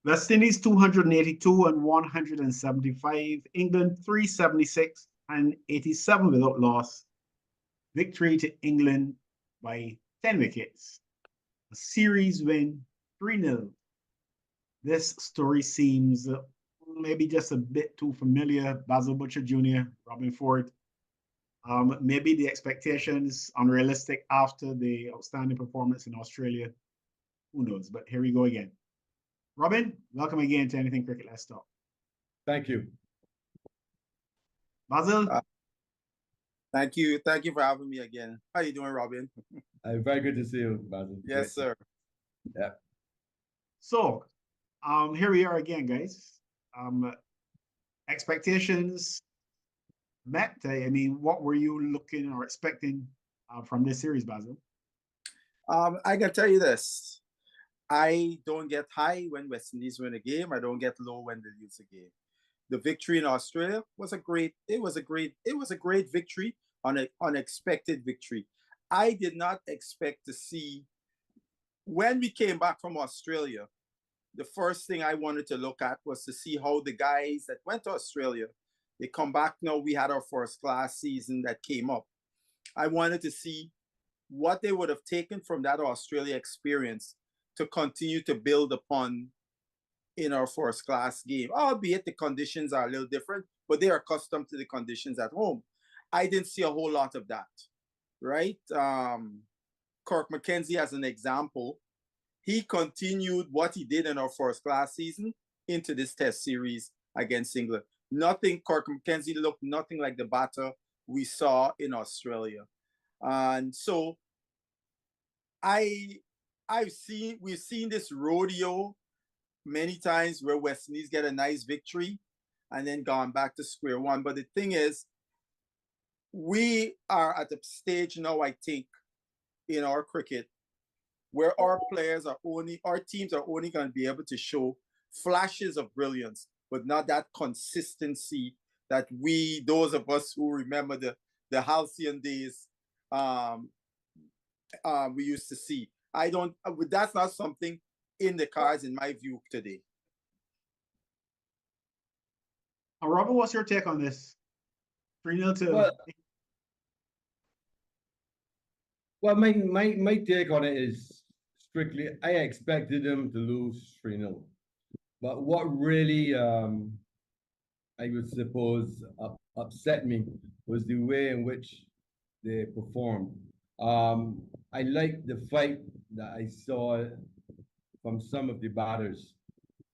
West Indies 282 and 175. England 376 and 87 without loss. Victory to England by 10 wickets. A series win 3-0. This story seems maybe just a bit too familiar. Basil Butcher Jr., Robin Ford. Maybe the expectations unrealistic after the outstanding performance in Australia. Who knows? But here we go again. Robin, welcome again to Anything Cricket. Let's talk. Thank you. Basil? Thank you. Thank you for having me again. How you doing, Robin? Very good to see you, Basil. Yes, sir. Yeah. So, here we are again, guys. Expectations met. I mean, what were you looking or expecting from this series, Basil? I can tell you this. I don't get high when West Indies win a game. I don't get low when they lose a game. The victory in Australia was a great victory, an unexpected victory. I did not expect to see, when we came back from Australia, the first thing I wanted to look at was to see how the guys that went to Australia, they come back now. We had our first class season that came up. I wanted to see what they would have taken from that Australia experience to continue to build upon in our first class game, albeit the conditions are a little different, but they are accustomed to the conditions at home. I didn't see a whole lot of that, right? Kirk McKenzie, as an example, he continued what he did in our first class season into this test series against England. Kirk McKenzie looked nothing like the batter we saw in Australia. And so we've seen this rodeo many times where West Indies get a nice victory and then gone back to square one. But the thing is, we are at a stage now, I think, in our cricket where our teams are only going to be able to show flashes of brilliance, but not that consistency that those of us who remember the halcyon days, we used to see. That's not something in the cards, in my view, today. Robin, what's your take on this? 3-0 to... Well, my take on it is strictly, I expected them to lose 3-0. But what really, I would suppose, upset me was the way in which they performed. I liked the fight that I saw from some of the batters,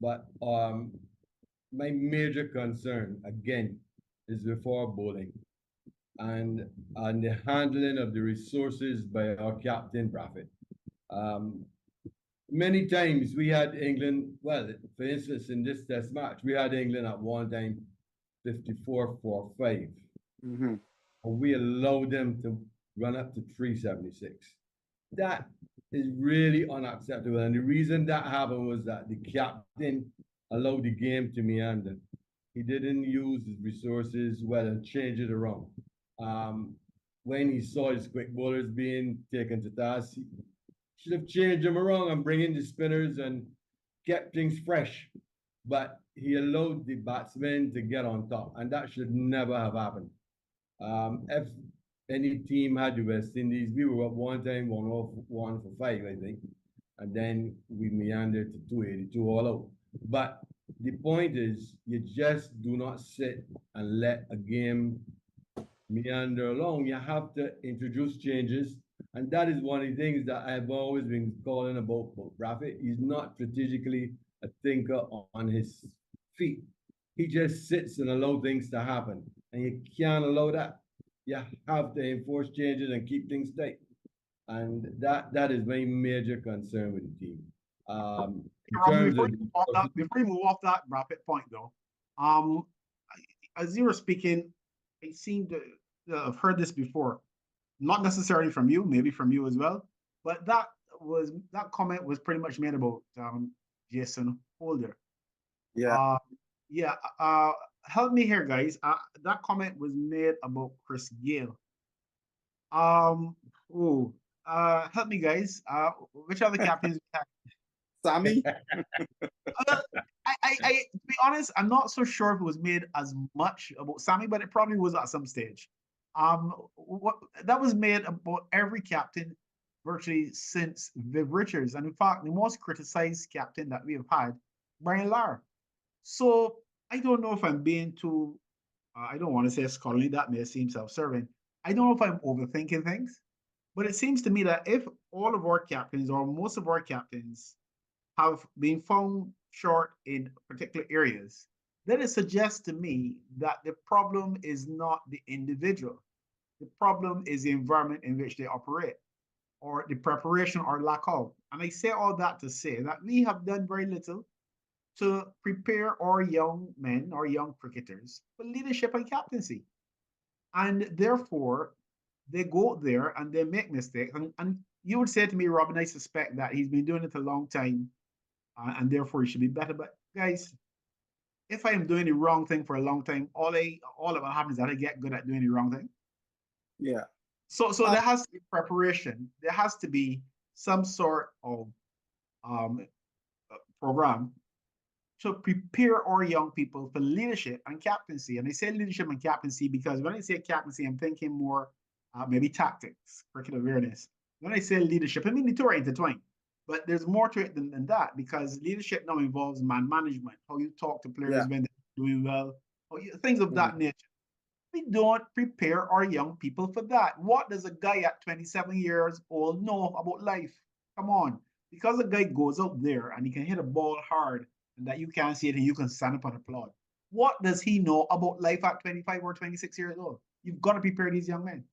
but my major concern, again, is before bowling and the handling of the resources by our captain, Braffett. Many times we had England, well, for instance, in this test match, we had England at one time 54 for 5. Mm-hmm. And we allowed them to run up to 376. That is really unacceptable. And the reason that happened was that the captain allowed the game to meander. He didn't use his resources well and change it around. When he saw his quick bowlers being taken to task, he should have changed them around and bring in the spinners and kept things fresh. But he allowed the batsmen to get on top, and that should never have happened. If any team had the West Indies, we were up one time, 1 for 5, I think. And then we meandered to 282 all out. But the point is, you just do not sit and let a game meander along. You have to introduce changes. And that is one of the things that I've always been calling about Rafi. He's not strategically a thinker on his feet. He just sits and allows things to happen. And you can't allow that. You have to enforce changes and keep things tight. And that is my major concern with the team. Before you move off that rapid point, though, as you were speaking, it seemed to I've heard this before, not necessarily from you, maybe from you as well, but that comment was pretty much made about Jason Holder. Yeah. Help me here, guys. That comment was made about Chris Gayle. Help me, guys. Which other captains? Sammy? to be honest, I'm not so sure if it was made as much about Sammy, but it probably was at some stage. What that was made about every captain virtually since Viv Richards, and in fact, the most criticized captain that we have had, Brian Lara. So I don't know if I'm being too, I don't want to say scholarly, that may seem self-serving. I don't know if I'm overthinking things, but it seems to me that if all of our captains or most of our captains have been found short in particular areas, then it suggests to me that the problem is not the individual. The problem is the environment in which they operate, or the preparation or lack of. And I say all that to say that we have done very little to prepare our young men, our young cricketers, for leadership and captaincy. And therefore, they go there and they make mistakes. And you would say to me, Robin, I suspect that he's been doing it a long time and therefore he should be better. But guys, if I am doing the wrong thing for a long time, all of what happens is that I get good at doing the wrong thing. Yeah. So there has to be preparation. There has to be some sort of program to prepare our young people for leadership and captaincy. And I say leadership and captaincy because when I say captaincy, I'm thinking more maybe tactics, cricket awareness. When I say leadership, I mean the two are intertwined. But there's more to it than that because leadership now involves man management, how you talk to players when they're doing well, things of that nature. We don't prepare our young people for that. What does a guy at 27 years old know about life? Come on. Because a guy goes out there and he can hit a ball hard and that you can't see it and you can stand up and applaud. What does he know about life at 25 or 26 years old? You've got to prepare these young men.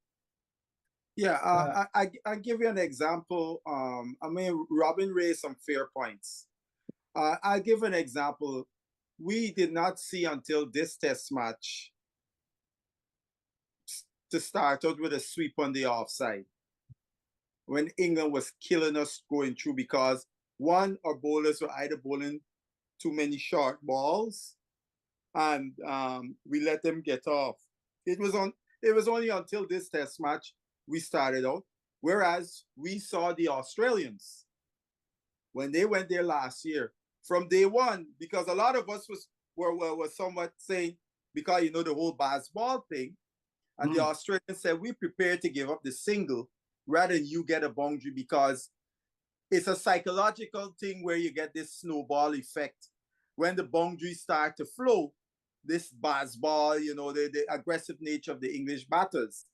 Yeah, I give you an example. I mean, Robin raised some fair points. I'll give an example. We did not see until this test match to start out with a sweep on the offside when England was killing us going through because one, our bowlers were either bowling too many short balls and we let them get off. It was only until this test match we started out, whereas we saw the Australians when they went there last year from day one, because a lot of us were somewhat saying, because you know the whole baseball thing, and the Australians said we prepared to give up the single rather than you get a boundary because it's a psychological thing where you get this snowball effect when the boundaries start to flow. This baseball, you know, the aggressive nature of the English batters.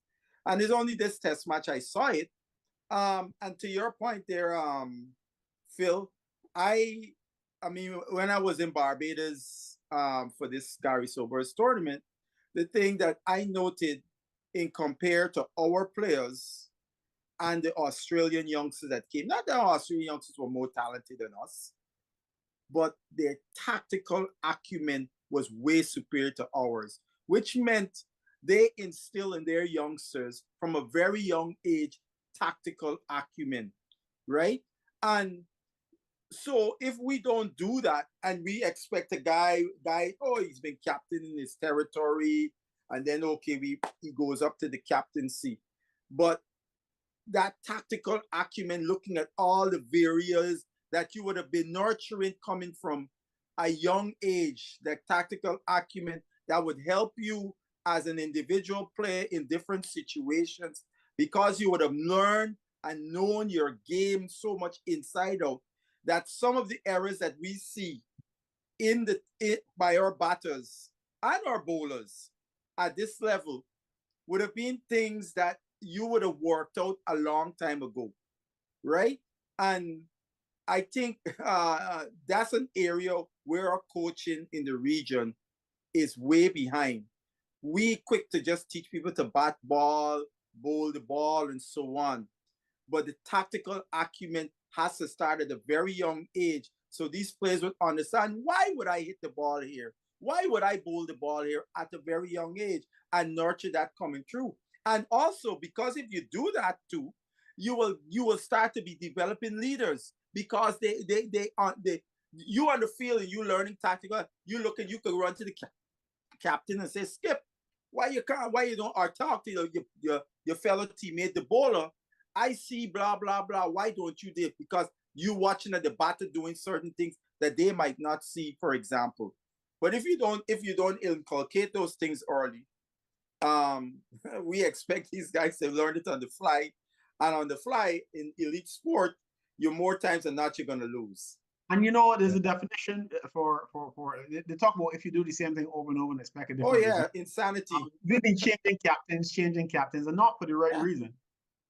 And it's only this test match I saw it. And to your point there, Phil, I mean, when I was in Barbados for this Gary Sobers tournament, the thing that I noted in compared to our players and the Australian youngsters that came, not that our Australian youngsters were more talented than us, but their tactical acumen was way superior to ours, which meant they instill in their youngsters from a very young age tactical acumen, right? And so if we don't do that and we expect a guy, oh, he's been captain in his territory, and then okay, he goes up to the captaincy. But that tactical acumen, looking at all the variables that you would have been nurturing coming from a young age, that tactical acumen that would help you as an individual player in different situations, because you would have learned and known your game so much inside out that some of the errors that we see by our batters and our bowlers at this level would have been things that you would have worked out a long time ago, right? And I think that's an area where our coaching in the region is way behind. We quick to just teach people to bat ball, bowl the ball, and so on. But the tactical acumen has to start at a very young age. So these players would understand, why would I hit the ball here? Why would I bowl the ball here at a very young age, and nurture that coming through? And also, because if you do that too, you will start to be developing leaders, because you on the field and you learning tactical, you could run to the captain and say, Skip, why you don't, or talk to your fellow teammate, the bowler. I see blah, blah, blah. Why don't you do it? Because you watching at the batter doing certain things that they might not see, for example. But if you don't inculcate those things early, we expect these guys to learn it on the fly. And on the fly in elite sport, you're more times than not you're gonna lose. And you know, there's a definition for they talk about if you do the same thing over and over and expect a different result. Insanity. We've been changing captains, and not for the right reason.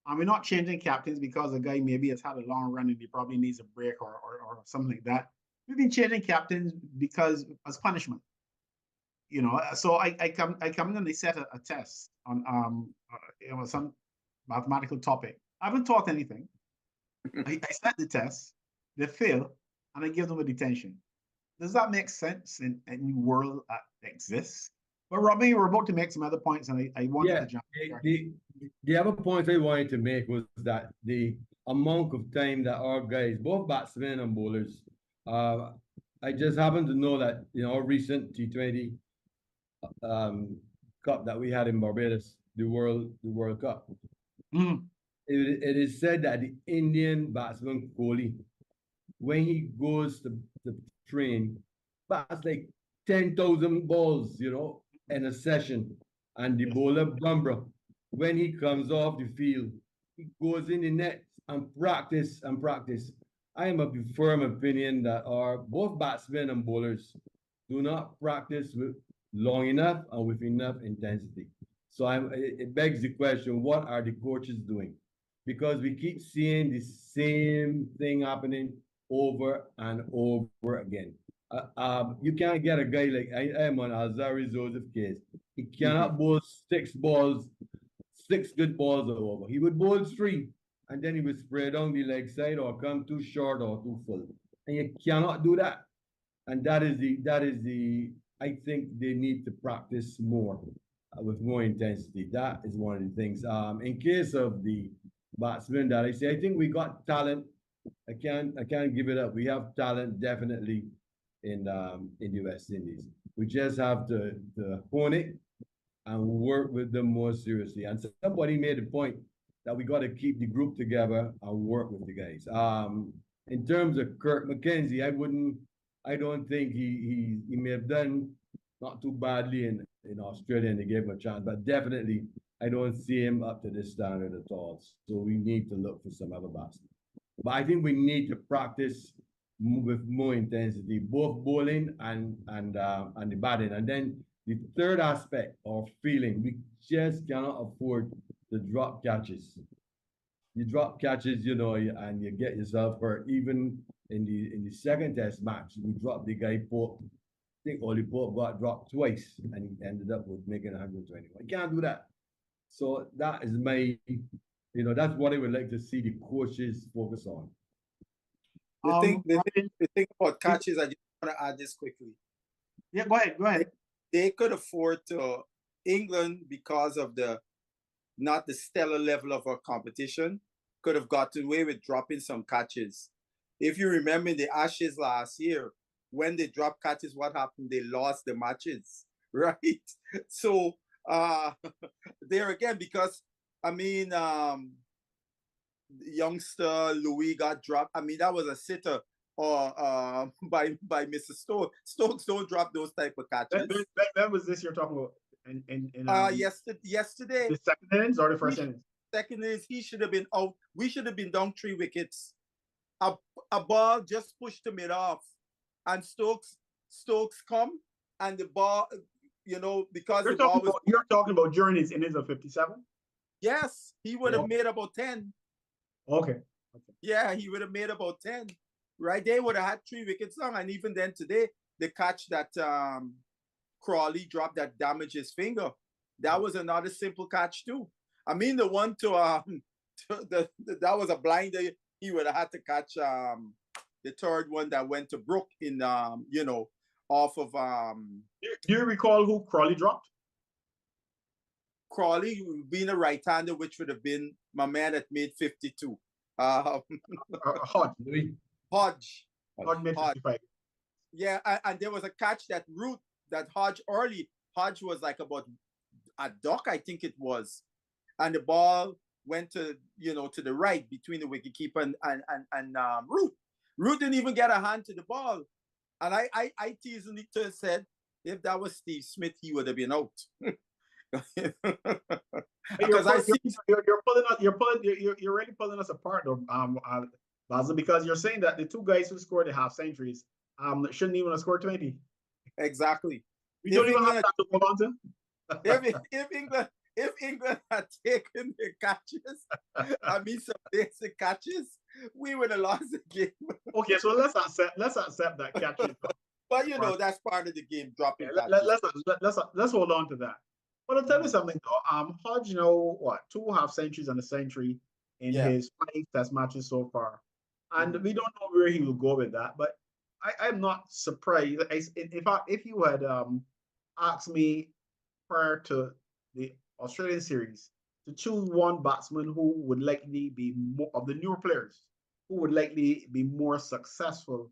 And we're not changing captains because a guy maybe has had a long run and he probably needs a break or something like that. We've been changing captains because as punishment. You know, so I come in and they set a test on some mathematical topic. I haven't taught anything. I set the test, they fail, and I give them a detention. Does that make sense in any world that exists? But Robbie, we're about to make some other points, and I wanted to jump. The other point I wanted to make was that the amount of time that our guys, both batsmen and bowlers, I just happen to know that our recent T20 Cup that we had in Barbados, the World Cup. It is said that the Indian batsman Kohli, when he goes to train, bats like 10,000 balls, in a session. And the bowler Bumrah, when he comes off the field, he goes in the net and practice. I am of the firm opinion that both batsmen and bowlers do not practice with long enough and with enough intensity. So it begs the question, what are the coaches doing? Because we keep seeing the same thing happening over and over again. You can't get a guy like I am on Alzari Joseph case. He cannot bowl six good balls over. He would bowl 3, and then he would spread down the leg side or come too short or too full. And you cannot do that. And that is the I think they need to practice more with more intensity. That is one of the things. In case of the batsmen that I say, I think we got talent. I can't give it up. We have talent definitely in the West Indies. We just have to hone it and work with them more seriously. And somebody made a point that we got to keep the group together and work with the guys. In terms of Kirk McKenzie, I don't think he may have done not too badly in Australia and they gave him a chance, but definitely I don't see him up to this standard at all. So we need to look for some other batsmen. But I think we need to practice with more intensity, both bowling and the batting. And then the third aspect of feeling, we just cannot afford the drop catches. You drop catches, and you get yourself hurt. Even in the second test match, we dropped the guy Pope. I think Ollie Pope got dropped twice, and he ended up with making 121. You can't do that. So that is that's what I would like to see the coaches focus on. The thing about catches, I just want to add this quickly. Yeah, go ahead. They could afford to, England, because of not the stellar level of our competition, could have gotten away with dropping some catches. If you remember the Ashes last year, when they dropped catches, what happened? They lost the matches, right? So there again, because youngster Louis got dropped. That was a sitter or by Mr. Stokes. Stokes don't drop those type of catches. When was this you're talking about? Yesterday. The second innings or the first innings? Second innings, he should have been out. We should have been down 3 wickets. A ball just pushed him it off, and Stokes come and the ball, because you're talking about during his innings of 57. Yes, he would have made about 10. Okay. Yeah, he would have made about 10. Right, they would have had 3 wickets long, and even then today, the catch that Crawley dropped that damaged his finger, that was another simple catch too. The one that was a blinder. He would have had to catch the third one that went to Brook in off of Do you recall who Crawley dropped? Crawley being a right-hander, which would have been my man that made 52. Hodge. Hodge made 55. Yeah, and there was a catch that Hodge early. Hodge was like about a duck, I think it was, and the ball went to the right between the wicketkeeper and Root. Root didn't even get a hand to the ball. And I teasingly said, if that was Steve Smith, he would have been out. Because I see you're pulling us, you're really pulling us apart, though, Basil, because you're saying that the two guys who scored the half centuries shouldn't even have scored 20. exactly. We don't even have that to hold on to. If England had taken the catches, I mean some basic catches, we would have lost the game. Okay, so let's accept that catches. But you know, that's part of the game, dropping let's hold on to that. But I'll tell you something though. Hodge, you know what, 2 half centuries and a century in his 5 test matches so far. And we don't know where he will go with that, but I'm not surprised. If you had asked me prior to the Australian series to choose one batsman who would likely be more of the newer players, who would likely be more successful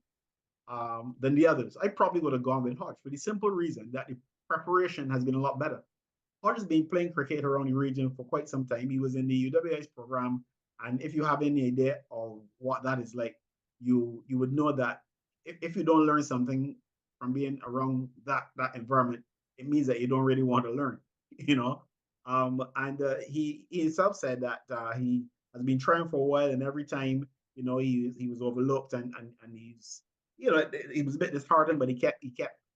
than the others, I probably would have gone with Hodge for the simple reason that the preparation has been a lot better. Hodge has been playing cricket around the region for quite some time. He was in the UWI's program, and if you have any idea of what that is like, you would know that if you don't learn something from being around that environment, it means that you don't really want to learn, you know. And he himself said that he has been trying for a while, and every time, you know, he was overlooked, and he's, you know, he was a bit disheartened, but he kept.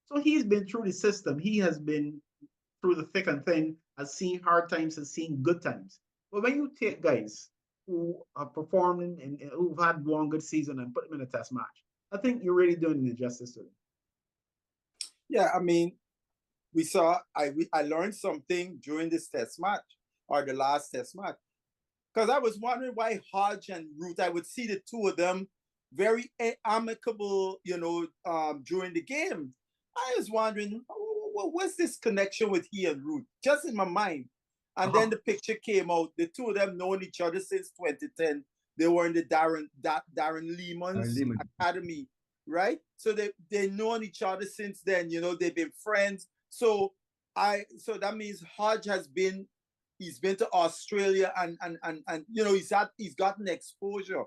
So he's been through the system. He has been through the thick and thin, has seen hard times, has seen good times. But when you take guys who are performing and who've had one good season and put them in a test match, I think you're really doing an injustice to them. Yeah, I mean, we saw, I learned something during this test match, or the last test match, because I was wondering why Hodge and Root, I would see the two of them very amicable, you know, during the game. I was wondering, what's this connection with he and Root? Just in my mind. And then the picture came out. The two of them known each other since 2010. They were in the Darren Lehman's academy, right? So they known each other since then. You know, they've been friends. So that means Hodge he's been to Australia, and you know, he's gotten exposure.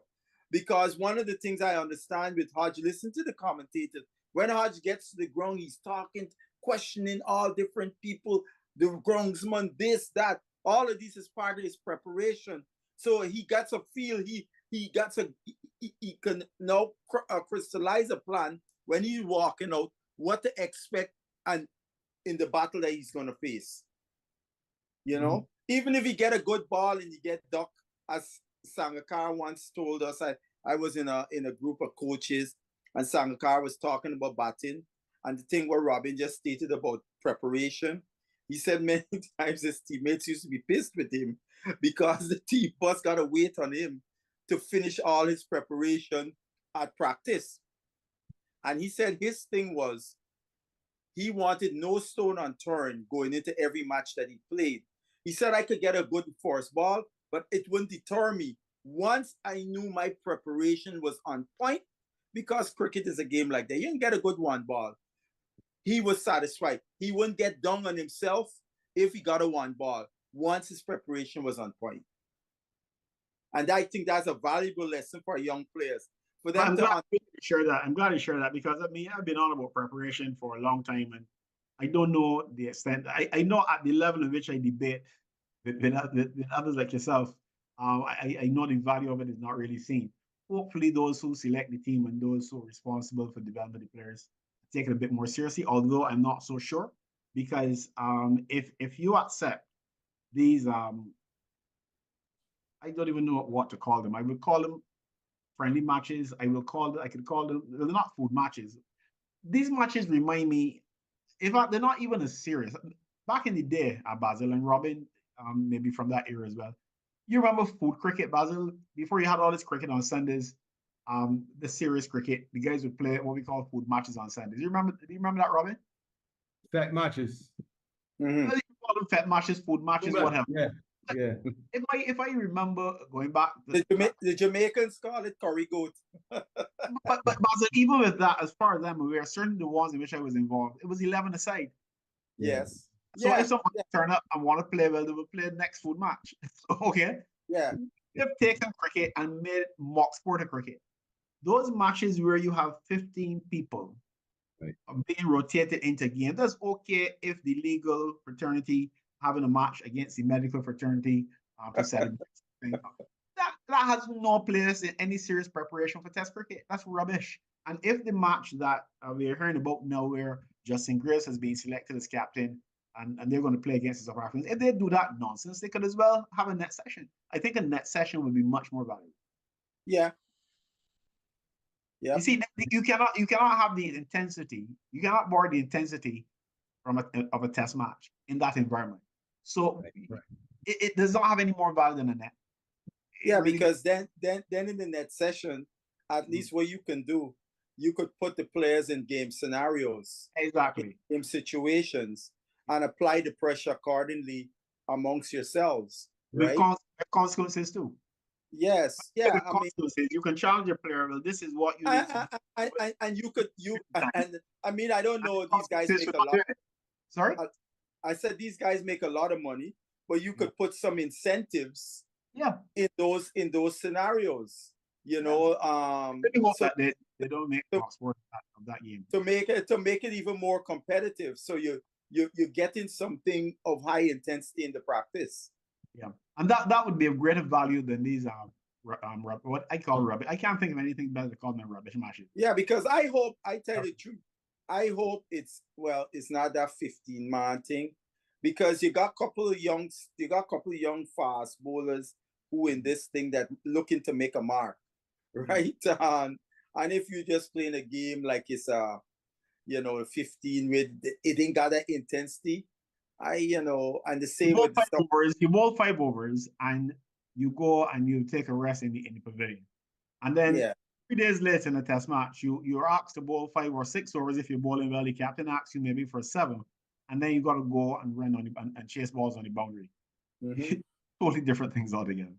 Because one of the things I understand with Hodge, listen to the commentators. When Hodge gets to the ground, he's talking, questioning all different people, the groundsman, this, that. All of this is part of his preparation. So he gets a feel, he can now crystallize a plan when he's walking out, what to expect and in the battle that he's going to face. You know, even if he get a good ball and he get ducked, as Sangakkara once told us, I was in a group of coaches, and Sangakkara was talking about batting, and the thing what Robin just stated about preparation. He said many times his teammates used to be pissed with him because the team boss got to wait on him to finish all his preparation at practice. And he said his thing was he wanted no stone unturned going into every match that he played. He said I could get a good force ball, but it wouldn't deter me once I knew my preparation was on point, because cricket is a game like that. You can get a good one ball. He was satisfied. He wouldn't get down on himself if he got a one ball once his preparation was on point. And I think that's a valuable lesson for young players. For them I'm glad you share that, because I mean, I've been on about preparation for a long time, and I don't know the extent. I know at the level in which I debate with others like yourself, I know the value of it is not really seen. Hopefully, those who select the team and those who are responsible for developing the players take it a bit more seriously, although I'm not so sure, because if you accept these, I don't even know what to call them. I would call them friendly matches. I could call them, they're not food matches. These matches remind me, in fact, they're not even as serious. Back in the day, Basil and Robin, maybe from that era as well. You remember food cricket, Basil? Before you had all this cricket on Sundays, the serious cricket, the guys would play what we call food matches on Sundays. Do you remember that, Robin? Fet matches. You call them fet matches, food matches, whatever. Yeah. If I remember going back, the Jamaicans call it curry goat. but Basil, even with that, as far as I'm aware, certainly the ones in which I was involved, it was 11 aside. Yes. So if someone turn up and want to play, well, they will play the next food match. Okay. Yeah. They've taken cricket and made it mock sport of cricket. Those matches where you have 15 people being rotated into games. That's okay if the legal fraternity having a match against the medical fraternity to celebrate something. That has no place in any serious preparation for Test cricket. That's rubbish. And if the match that we're hearing about now, where Justin Grace has been selected as captain, and they're going to play against the South Africans, if they do that nonsense, they could as well have a net session. I think a net session would be much more valuable. Yeah. Yeah. You see, you cannot have the intensity. You cannot borrow the intensity from of a test match in that environment. So right. It does not have any more value than a net. Yeah, really, because then in the net session, at least what you can do, you could put the players in game scenarios, exactly, game situations, and apply the pressure accordingly amongst yourselves, right? With consequences too. Yes, yeah. With consequences, you can challenge your player. Well, this is what you need to do. And you could and I mean, I don't know, these guys make a lot. Sorry, I said these guys make a lot of money, but you could put some incentives. Yeah, in those scenarios, you know, so they don't make sport of that game to make it even more competitive. So you're getting something of high intensity in the practice. Yeah, and that would be of greater value than these what I call rubbish. I can't think of anything better to call them rubbish matches. Yeah, because I tell you the truth, I hope it's not that 15-man thing, because you got a couple of young fast bowlers who in this thing that looking to make a mark, right? And if you just playing a game like it's 15 with it ain't got that intensity, and the same with you bowl 5 overs and you go and you take a rest in the pavilion, and then 3 days later in a test match you're asked to bowl 5 or 6 overs. If you're bowling well, the captain asks you maybe for 7, and then you got to go and run on and chase balls on the boundary. Mm-hmm. Totally different things altogether.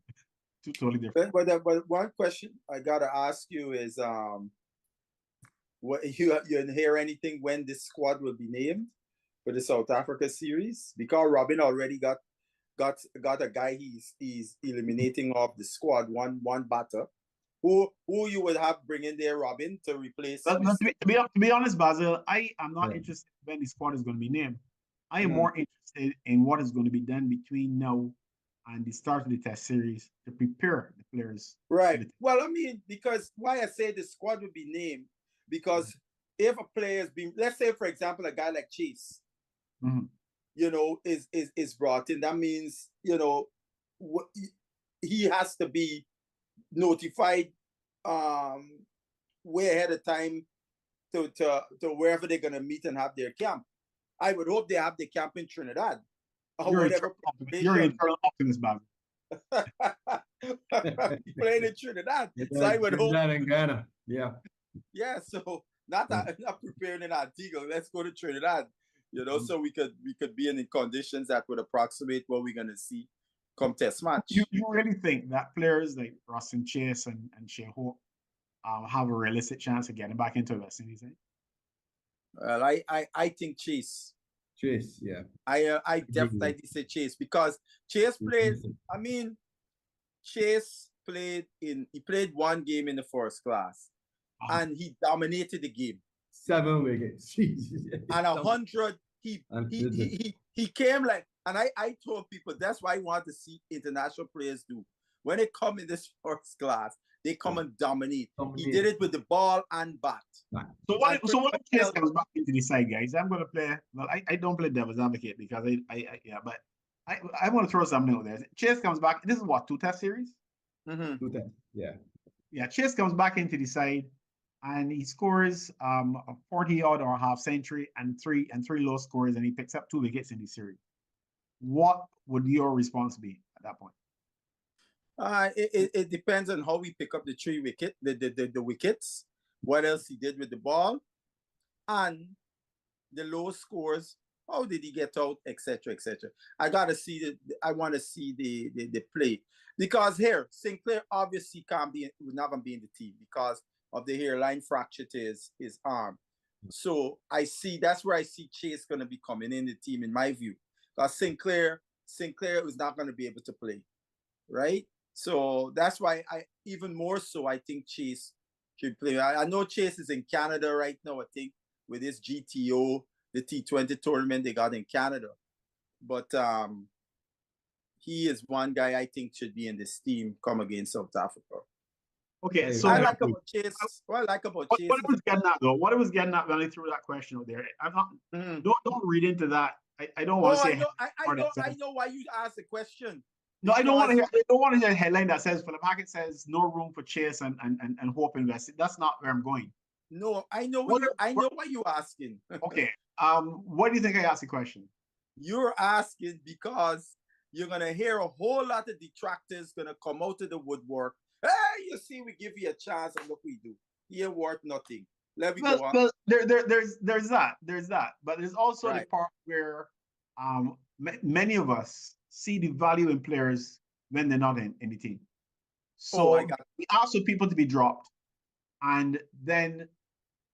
Totally different. But one question I gotta ask you is, what you hear anything when this squad will be named for the South Africa series? Because Robin already got a guy he's eliminating off the squad, one batter. Who you would have bring in there, Robin, to replace? To be honest, Basil, I am not interested when the squad is going to be named. I am more interested in what is going to be done between now and the start of the test series to prepare the players. Right. Well, I mean, because why I say the squad would be named, because if a player has been, let's say, for example, a guy like Chase, is brought in, that means, he has to be notified way ahead of time to wherever they're going to meet and have their camp. I would hope they have the camp in Trinidad. You're internal optimist, Bob. Playing in Trinidad. So I would hope. Trinidad and Ghana. Yeah. Yeah. So not preparing in Antigua. Let's go to Trinidad. So we could be in the conditions that would approximate what we're gonna see come test match. You really think that players like Rustin Chase and Shea Hope have a realistic chance of getting back into West Indies? Well, I think Chase. Chase, yeah. I definitely say Chase, because Chase played. I mean, Chase played 1 game in the first class, and he dominated the game. 7 wickets. And 100. He came like, and I told people that's why I want to see international players do. When they come in this first class, they come and dominate. He did it with the ball and bat. So what if Chase comes back into the side, guys? I'm going to play. Well, I don't play devil's advocate because but I want to throw something out there. Chase comes back. This is what, 2 test series? 2 tests. Yeah. Yeah. Chase comes back into the side, and he scores a 40-odd or a half century and three low scores, and he picks up 2 wickets in the series. What would your response be at that point? It depends on how we pick up the wickets, what else he did with the ball, and the low scores. How did he get out, etc., etc. I want to see the play, because here Sinclair obviously would not gonna be in the team because of the hairline fracture to his arm. So that's where I see Chase gonna be coming in the team, in my view, because Sinclair is not gonna be able to play, right? So that's why I even more so I think Chase should play. I know Chase is in Canada right now, I think, with his GTO, the T20 tournament they got in Canada. But he is one guy I think should be in this team come against South Africa. Okay, so I like about Chase. What I like about Chase. What I was getting at though, what I was getting at when I threw that question out there, I'm not. Don't read into that. I don't want to say. I know why you asked the question. No, I don't want to hear. I don't want to hear a headline that says Philip Hackett says no room for Chase and Hope invested. That's not where I'm going. No, I know what you're asking. Okay. What do you think I asked the question? You're asking because you're gonna hear a whole lot of detractors gonna come out of the woodwork. Hey, you see, we give you a chance, and look, we do. You're worth nothing. Let me go on. Well, there's that, but there's also the part where many of us see the value in players when they're not in the team. So we ask for people to be dropped, and then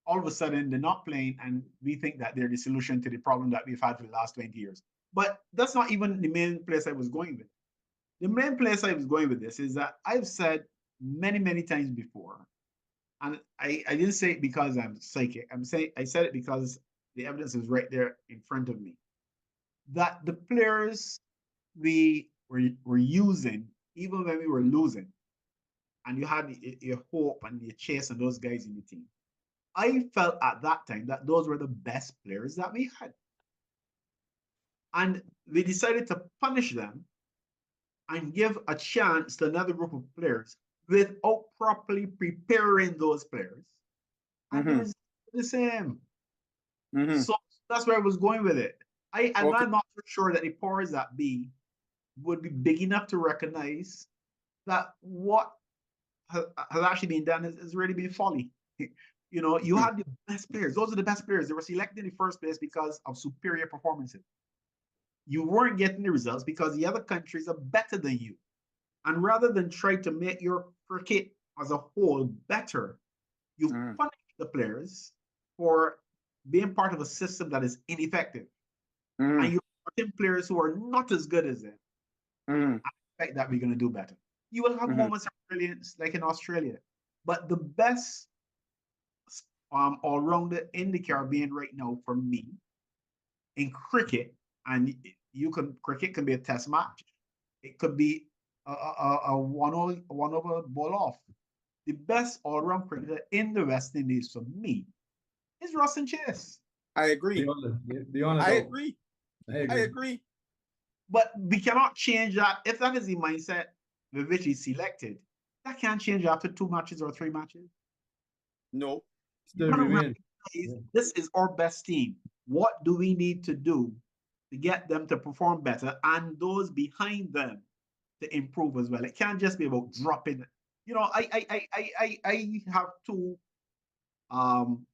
all of a sudden they're not playing, and we think that they're the solution to the problem that we've had for the last 20 years. But that's not even the main place I was going with. The main place I was going with this is that I've said many, many times before, and I didn't say it because I'm psychic. I said it because the evidence is right there in front of me, that the players we were using, even when we were losing, and you had your Hope and your Chase and those guys in the team, I felt at that time that those were the best players that we had. And we decided to punish them and give a chance to another group of players without properly preparing those players. And it was the same. So that's where I was going with it. I'm not sure that the powers that be would be big enough to recognize that what has actually been done has really been folly. You know, you had the best players. Those are the best players. They were selected in the first place because of superior performances. You weren't getting the results because the other countries are better than you. And rather than try to make your cricket as a whole better, you punish the players for being part of a system that is ineffective. And you're putting players who are not as good as them. I expect that we're going to do better. You will have moments of brilliance like in Australia. But the best all-rounder in the Caribbean right now for me in cricket, and cricket can be a test match. It could be a one-over ball off. The best all-round cricketer in the West Indies for me is Rustin Chase. I agree. I agree. But we cannot change that. If that is the mindset with which he's selected, that can't change after 2 matches or 3 matches. No. This is our best team. What do we need to do to get them to perform better and those behind them to improve as well? It can't just be about dropping. You know, I have 2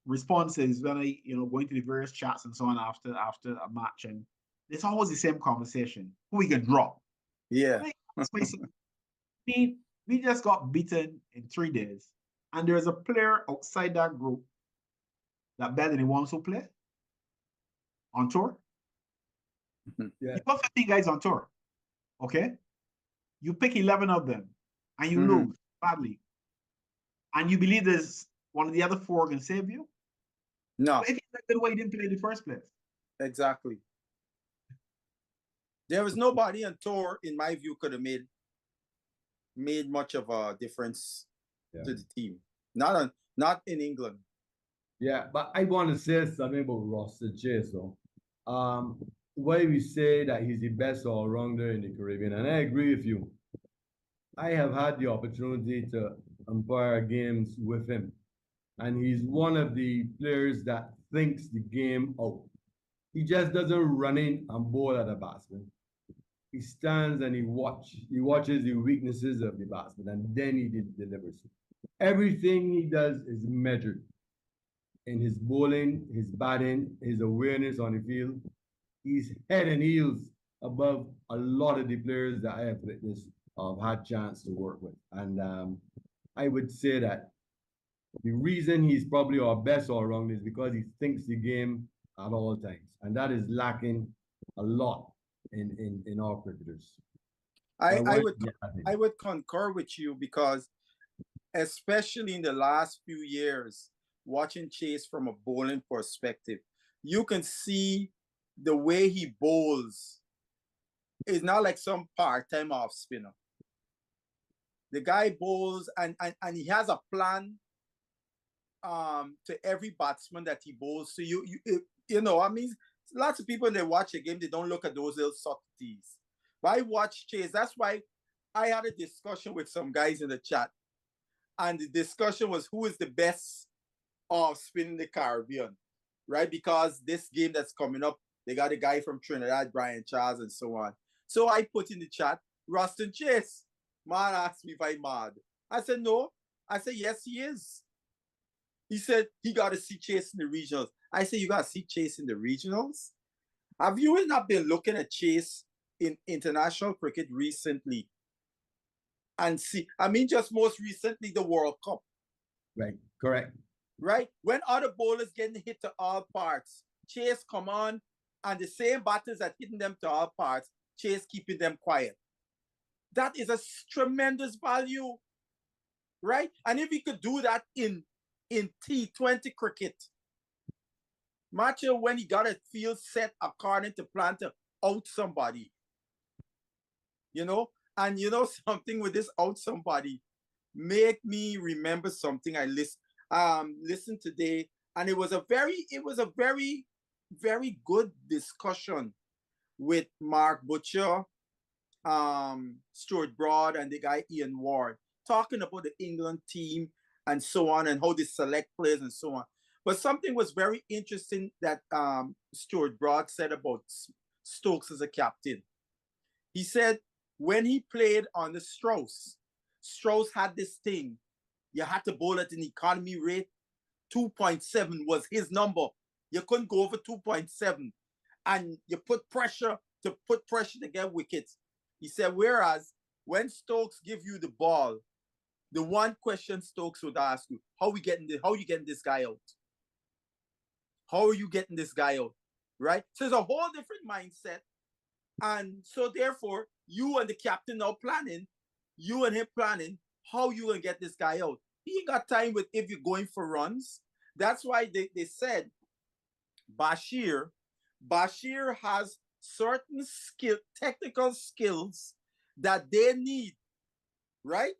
responses when I, go into the various chats and so on after a match, and it's always the same conversation. Who we can drop? Yeah. We just got beaten in 3 days, and there's a player outside that group that better than the ones who play on tour. Yeah. You put 15 guys on tour, okay? You pick 11 of them, and you lose badly, and you believe there's one of the other 4 can save you? No. But if you the way you didn't play in the first place. Exactly. There was nobody on tour, in my view, could have made much of a difference to the team. Not in England. Yeah, but I want to say something about Rustin Chase, though. Why we say that he's the best all-rounder in the Caribbean, and I agree with you. I have had the opportunity to umpire games with him, and he's one of the players that thinks the game out. He just doesn't run in and bowl at a batsman. He stands and he watches the weaknesses of the batsman, and then he delivers. Everything he does is measured in his bowling, his batting, his awareness on the field. He's head and heels above a lot of the players that I have witnessed, had chance to work with. And I would say that the reason he's probably our best all-round is because he thinks the game at all times. And that is lacking a lot in our cricketers. I would concur with you, because especially in the last few years, watching Chase from a bowling perspective. You can see the way he bowls is not like some part-time off spinner. The guy bowls and he has a plan to every batsman that he bowls. So you know, I mean, lots of people when they watch a game, they don't look at those little subtleties. But I watch Chase. That's why I had a discussion with some guys in the chat. And the discussion was who is the best off spin in the Caribbean, right? Because this game that's coming up, they got a guy from Trinidad, Brian Charles, and so on. So I put in the chat, Ruston Chase. Man asked me if I'm mad. I said, no. I said, yes, he is. He said he got to see Chase in the regionals. I said, you got to see Chase in the regionals? Have you not been looking at Chase in international cricket recently? And see, I mean, just most recently, the World Cup. Right, correct. Right? When other bowlers getting hit to all parts, Chase come on, and the same batters that hitting them to all parts, Chase keeping them quiet. That is a tremendous value, right? And if he could do that in T20 cricket, Macho, when he got a field set according to plan to out somebody, you know, and you know something with this out somebody, make me remember something I listened today, and it was a very, very good discussion with Mark Butcher, Stuart Broad, and the guy Ian Ward, talking about the England team and so on, and how they select players and so on. But something was very interesting that Stuart Broad said about Stokes as a captain. He said when he played on the Strauss had this thing. You had to bowl at an economy rate. 2.7 was his number. You couldn't go over 2.7. And you put pressure to get wickets. He said, whereas when Stokes give you the ball, the one question Stokes would ask you, how you getting this guy out? How are you getting this guy out? Right? So it's a whole different mindset. And so therefore, you and the captain are planning, you and him planning how you gonna get this guy out. He ain't got time with if you're going for runs. That's why they said Bashir has certain technical skills that they need, right?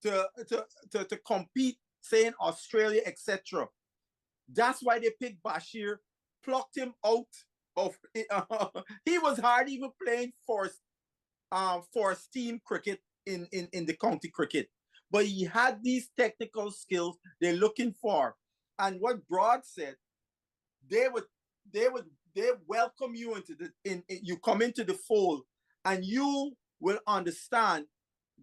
To compete, say in Australia, etc. That's why they picked Bashir, plucked him out of he was hardly even playing for team cricket in the county cricket. But he had these technical skills they're looking for. And what Broad said, they welcome you you come into the fold, and you will understand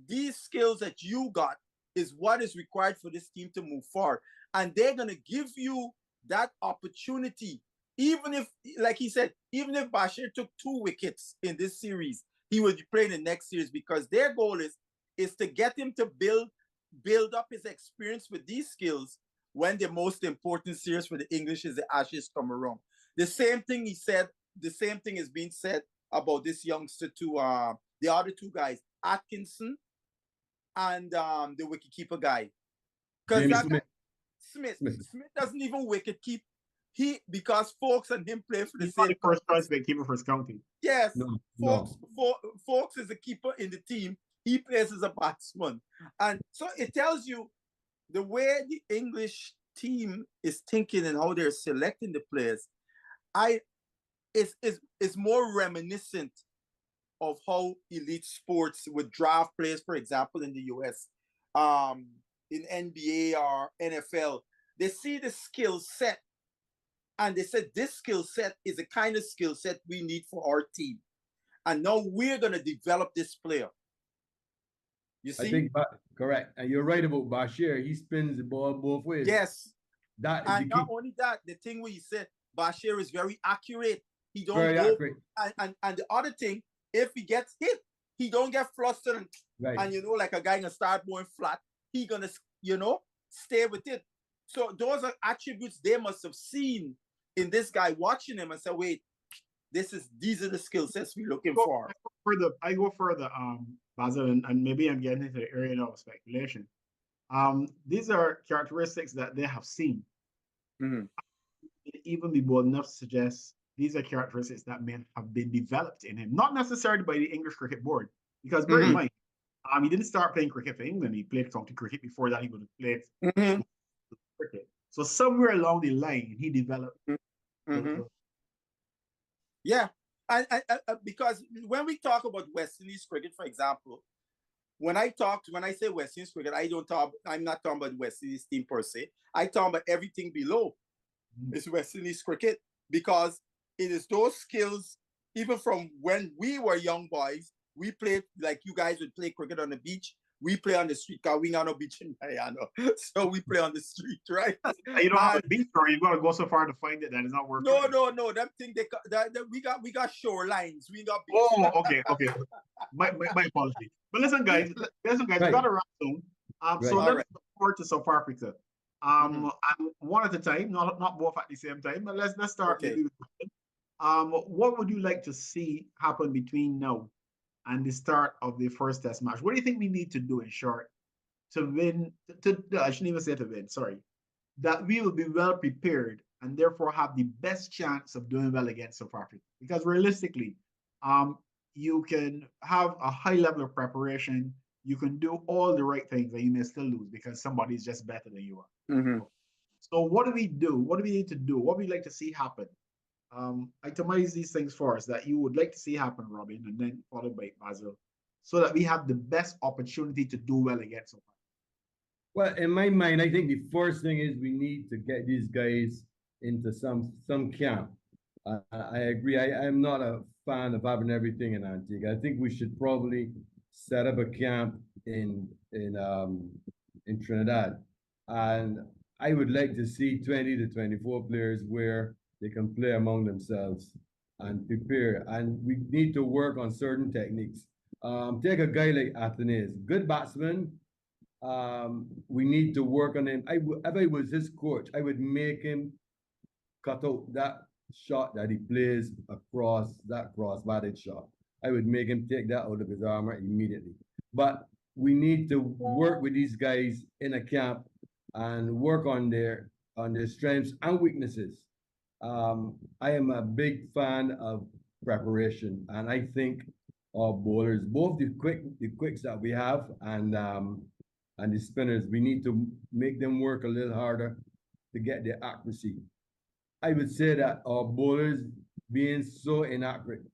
these skills that you got is what is required for this team to move forward. And they're gonna give you that opportunity. Even if, like he said, even if Bashir took 2 wickets in this series, he would be playing the next series, because their goal is to get him to build up his experience with these skills when the most important series for the English is the Ashes come around. The same thing he said, the same thing is being said about this youngster to the other 2 guys, Atkinson and the wicketkeeper guy. Because that guy, Smith doesn't even wicket keep. Because Folks and him play for the same. The first choice keeper for his county. Yes, Folks is a keeper in the team. He plays as a batsman, and so it tells you the way the English team is thinking and how they're selecting the players. It's more reminiscent of how elite sports would draft players, for example, in the US, in NBA or NFL. They see the skill set, and they said this skill set is the kind of skill set we need for our team. And now we're going to develop this player. You see? I think, correct. And you're right about Bashir. He spins the ball both ways. Yes. And not only that, the thing where he said Bashir is very accurate. He don't very go, accurate. And the other thing, if he gets hit, he don't get flustered and like a guy gonna start going flat. He gonna stay with it. So those are attributes they must have seen in this guy, watching him and say, wait, these are the skill sets we're looking for. I go further, Basil, and maybe I'm getting into the area of speculation. These are characteristics that they have seen. Mhm. It even be bold enough to suggest these are characteristics that may have been developed in him, not necessarily by the English Cricket Board, because bear in Mhm. mind, he didn't start playing cricket for England. He played county cricket before that. He would have played Mhm. school cricket. So somewhere along the line, he developed. Mhm. Yeah, because when we talk about West Indies cricket, for example, when I say West Indies cricket, I'm not talking about West Indies team per se. I talk about everything below. It's West Indies cricket because it is those skills, even from when we were young boys, we played like you guys would play cricket on the beach. We play on the street because we got no beach in Guyana. So we play on the street, right? You don't have a beach, or you got to go so far to find it that is not working. No. That thing we got shorelines. We got beach. Oh, okay. My apology. But listen, guys, we got to wrap soon. So let's look forward to South Africa. And one at a time, not both at the same time. But let's start. Okay. Maybe with, what would you like to see happen between now and the start of the first test match? What do you think we need to do, in short, to win? I shouldn't even say to win. Sorry, that we will be well prepared and therefore have the best chance of doing well against South Africa. Because realistically, you can have a high level of preparation, you can do all the right things, and you may still lose because somebody's just better than you are. Mm-hmm. So what do we do? What do we need to do? What would we like to see happen? Itemize these things for us that you would like to see happen, Robin, and then followed by Basil, so that we have the best opportunity to do well against South Africa. Well, in my mind, I think the first thing is we need to get these guys into some camp. I agree. I'm not a fan of having everything in Antigua. I think we should probably set up a camp in Trinidad, and I would like to see 20 to 24 players where they can play among themselves and prepare. And we need to work on certain techniques. Take a guy like Athenaeus, good batsman. We need to work on him. If I was his coach, I would make him cut out that shot that he plays across that cross-batted shot. I would make him take that out of his armor immediately. But we need to work with these guys in a camp and work on their strengths and weaknesses. I am a big fan of preparation, and I think our bowlers, both the quicks that we have and the spinners, we need to make them work a little harder to get their accuracy. I would say that our bowlers being so inaccurate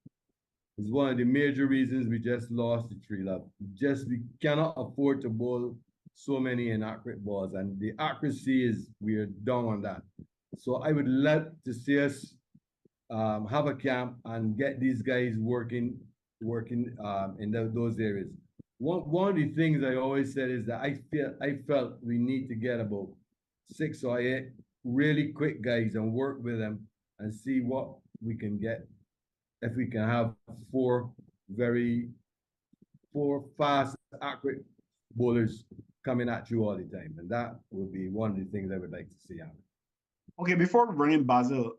is one of the major reasons we just lost the Tree Love. We cannot afford to bowl so many inaccurate balls, and the accuracy we are down on that. So I would love to see us have a camp and get these guys working in those areas. One of the things I always said is that I felt we need to get about 6 or 8 really quick guys and work with them and see what we can get. If we can have 4 fast, accurate bowlers coming at you all the time, and that would be one of the things I would like to see happen. Okay, before we bring in Basil,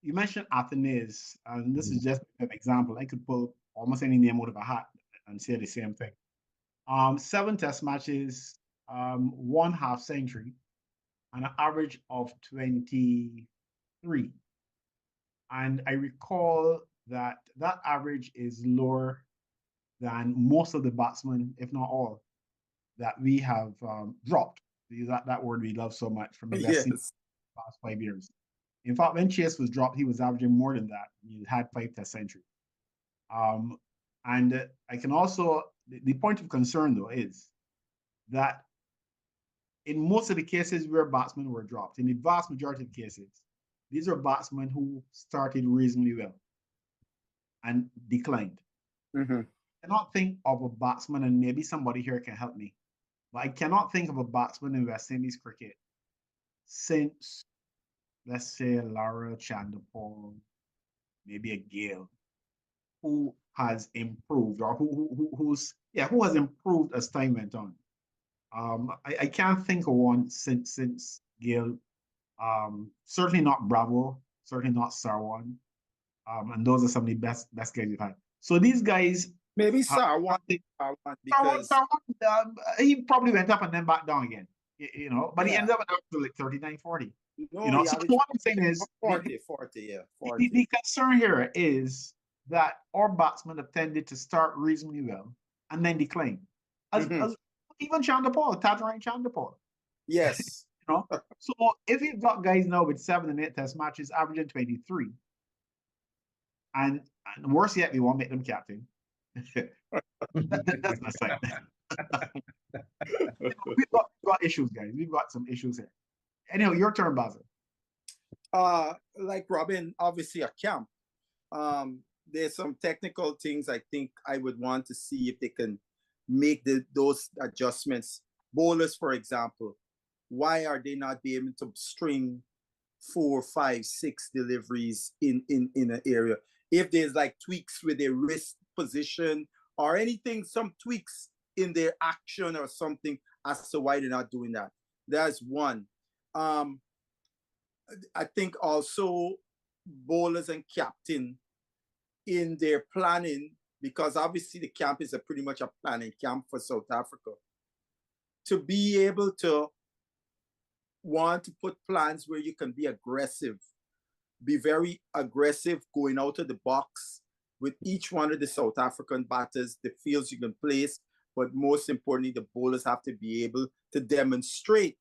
you mentioned Athenaeus, and this is just an example. I could pull almost any name out of a hat and say the same thing. 7 test matches, 1 half century, and an average of 23. And I recall that average is lower than most of the batsmen, if not all, that we have dropped. That word we love so much from the best last 5 years. In fact, when Chase was dropped, he was averaging more than that. He had 5 test centuries. And I can also, the point of concern though is that in most of the cases where batsmen were dropped, in the vast majority of cases, these are batsmen who started reasonably well and declined. Mm-hmm. I cannot think of a batsman, and maybe somebody here can help me, but I cannot think of a batsman in West Indies cricket since, let's say, Lara Chandapal, maybe a Gale, who has improved or who has improved as time went on. I can't think of one since Gale. Certainly not Bravo, certainly not Sarwan. And those are some of the best guys we've had. So these guys, maybe Sarwan because Sarwan, he probably went up and then back down again. You know, but he Yeah. ended up with like 39-40. No, You know, he so averaged what I'm saying is 40, yeah, the 40. concern here is that our batsmen have tended to start reasonably well and then decline. Mhm. As even Chandapal, Tataran Chandapal. Yes. You know, so if you've got guys now with 7 and 8 test matches averaging 23, and worse yet, we won't make them captain. That's my side. We've got issues, guys. We've got some issues here. Anyhow, your turn, Basil. Like Robin, obviously a camp. There's some technical things I think I would want to see if they can make those adjustments. Bowlers, for example, why are they not be able to string 4, 5, 6 deliveries in an area? If there's like tweaks with their wrist position or anything, some tweaks in their action or something as to why they're not doing that. That's one. I think also bowlers and captain in their planning, because obviously the camp is pretty much a planning camp for South Africa, to be able to want to put plans where you can be aggressive, be very aggressive going out of the box with each one of the South African batters, the fields you can place, but most importantly, the bowlers have to be able to demonstrate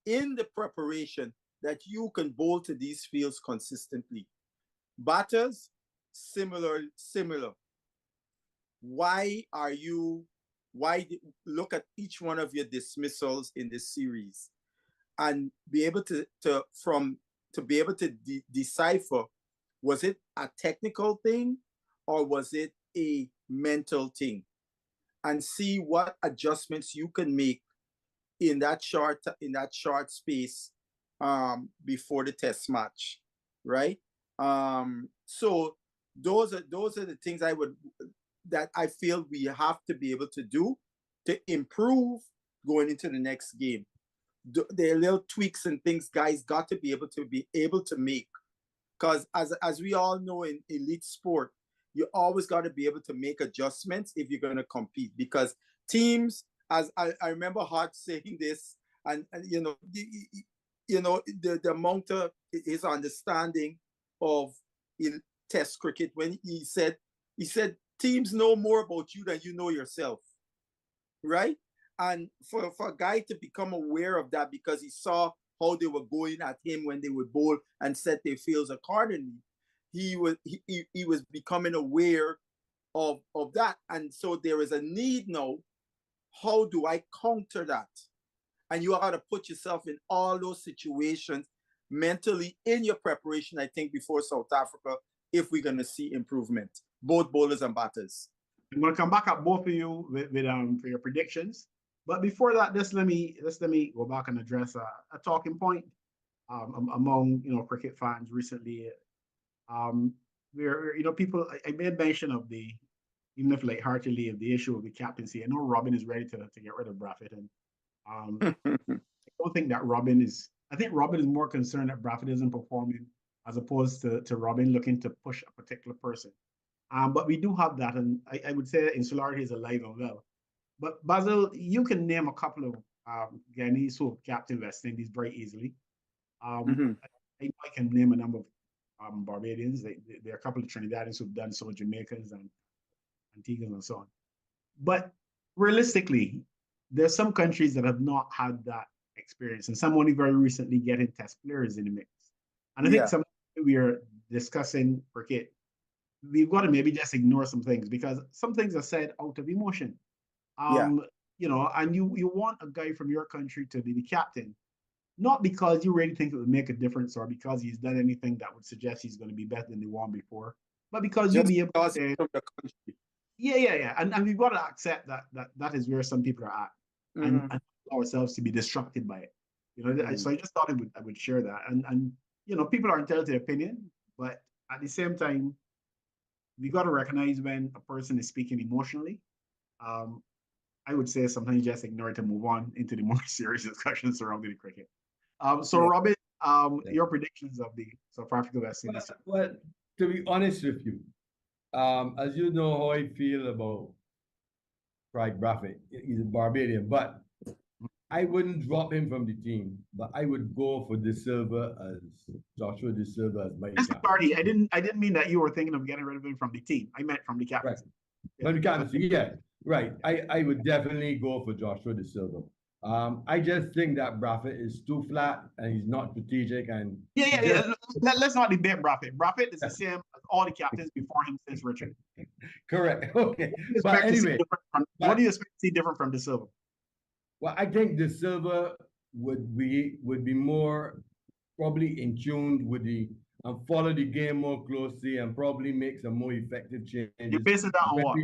in the preparation that you can bowl to these fields consistently. Batters, similar. Why look at each one of your dismissals in this series and be able to be able to decipher, was it a technical thing or was it a mental thing, and see what adjustments you can make in that short space before the test match, right? So those are the things that I feel we have to be able to do to improve going into the next game. There are little tweaks and things guys got to be able to make, because as we all know in elite sport, you always got to be able to make adjustments if you're going to compete, because teams, as I remember Hart saying this, and the amount of his understanding of test cricket, when he said teams know more about you than you know yourself, right? And for a guy to become aware of that because he saw how they were going at him when they would bowl and set their fields accordingly, he was becoming aware of that. And so there is a need now. How do I counter that? And you got to put yourself in all those situations mentally in your preparation, I think, before South Africa, if we're going to see improvement, both bowlers and batters. I'm going to come back at both of you with for your predictions. But before that, just let me go back and address a talking point among cricket fans recently. Where people, I made mention of even if lightheartedly, of the issue of the captaincy. I know Robin is ready to get rid of Braffett, and I don't think that Robin is. I think Robin is more concerned that Braffett isn't performing as opposed to Robin looking to push a particular person. But we do have that, and I would say insularity is alive and well. But Basil, you can name a couple of Guyanese who have captained West Indies very easily. I can name a number of Barbadians. There are a couple of Trinidadians who've done so, Jamaicans and Antiguans and so on. But realistically, there's some countries that have not had that experience, and some only very recently getting test players in the mix. And I think something we are discussing cricket, we've got to maybe just ignore some things, because some things are said out of emotion. And you want a guy from your country to be the captain, not because you really think it would make a difference or because he's done anything that would suggest he's going to be better than the one before, but because you'll be able to say, yeah. And we've got to accept that is where some people are at, and ourselves to be distracted by it. So I just thought I would share that. And people are entitled to their opinion, but at the same time, we got to recognize when a person is speaking emotionally. I would say sometimes just ignore it and move on into the more serious discussions surrounding the cricket. Robin, your predictions of the South Africa West Indies. Well, to be honest with you, as you know how I feel about Craig Braffett, he's a Barbadian, but I wouldn't drop him from the team, but I would go for Joshua De Silva as my Just captain. party. I didn't mean that you were thinking of getting rid of him from the team. I meant from the Right. captaincy. From the captaincy, yeah, right. I would definitely go for Joshua De Silva. I just think that Braffett is too flat and he's not strategic and Yeah. Let's not debate Braffett. Braffett is the same as all the captains before him since Richard. correct. Okay, but What anyway, do you expect to see different from De Silva? well, I think De Silva would be more probably in tune with and follow the game more closely and probably make some more effective changes. You're basing that on when what?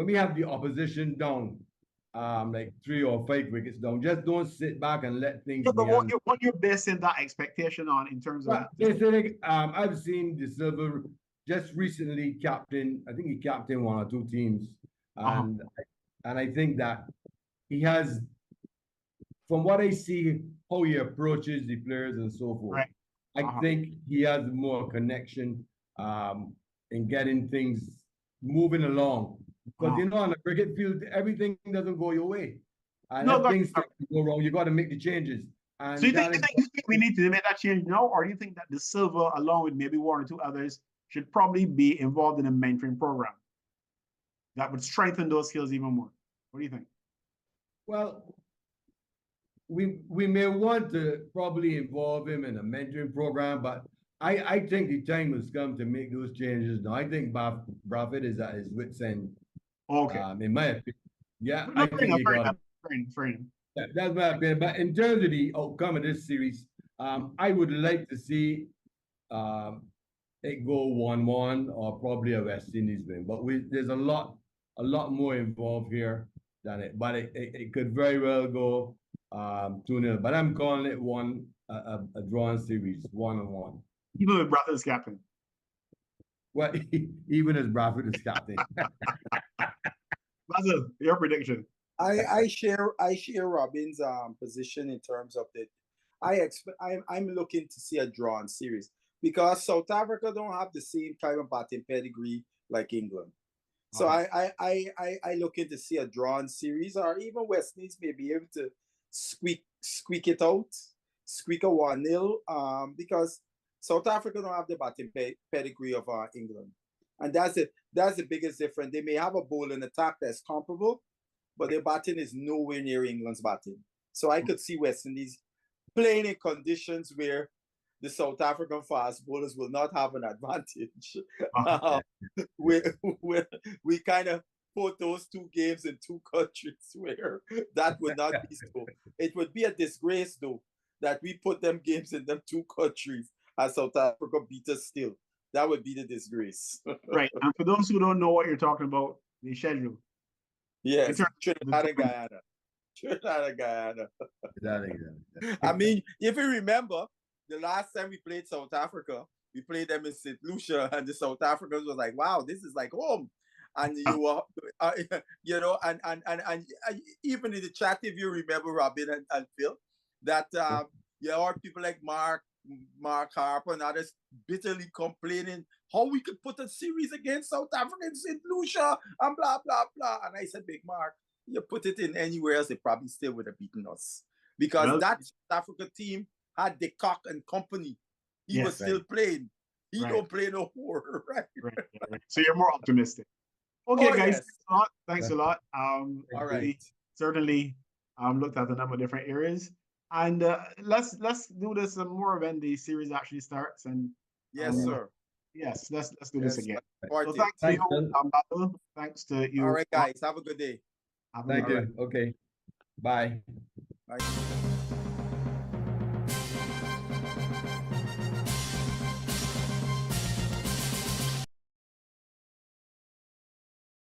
we have the opposition down, like 3 or 5 wickets down. Just don't sit back and let things. Yeah, but what you're basing that expectation on in terms of? I've seen De Silva just recently captain. I think he captained 1 or 2 teams, and I think that he has, from what I see, how he approaches the players and so forth. Right. I think he has more connection in getting things moving along. Because you know, on the cricket field, everything doesn't go your way. And if things start to go wrong, you got to make the changes. And so you think we need to make that change now, or do you think that De Silva, along with maybe 1 or 2 others, should probably be involved in a mentoring program that would strengthen those skills even more? What do you think? Well, we may want to probably involve him in a mentoring program, but I think the time has come to make those changes now. I think Braffett is at his wit's end. Okay. In my opinion. Yeah, No, I think fair enough. That's my opinion. But in terms of the outcome of this series, I would like to see it go 1-1 or probably a West Indies win. But there's a lot more involved here than it. But it could very well go 2-0. But I'm calling it a drawn series, 1-1. Even with Braffett as captain. Well, even as Braffett is captain. Basil, your prediction. I share Robin's position in terms of the. I'm looking to see a drawn series because South Africa don't have the same kind of batting pedigree like England. So I looking to see a drawn series, or even West Indies may be able to squeak it out, squeak a 1-0, because South Africa don't have the batting pedigree of England. And that's the biggest difference. They may have a bowling attack that's comparable, but their batting is nowhere near England's batting. So I could see West Indies playing in conditions where the South African fast bowlers will not have an advantage. We kind of put those 2 games in 2 countries where that would not be so. It would be a disgrace, though, that we put them games in them 2 countries and South Africa beat us still. That would be the disgrace. Right. And for those who don't know what you're talking about, the schedule. Yes, Trinidad and Guyana. Trinidad and Guyana. I mean, if you remember, the last time we played South Africa, we played them in St. Lucia, and the South Africans was like, wow, this is like home. And you were, and even in the chat, if you remember, Robin and Phil, that there are people like Mark Harper and others bitterly complaining how we could put a series against South Africa in St. Lucia and blah, blah, blah. And I said, Big Mark, you put it in anywhere else, they probably still would have beaten us. Because that South Africa team had De Kock and company. He was still playing. He don't play no more, right? So you're more optimistic. Okay, guys. Yes. Thanks a lot. All right. We certainly looked at a number of different areas. And let's do this more when the series actually starts. And yes, sir. Yes, let's do this again. So thanks to you, Basil. Thanks to you. All right, guys. Have a good day. Thank you. Okay. Bye. Bye.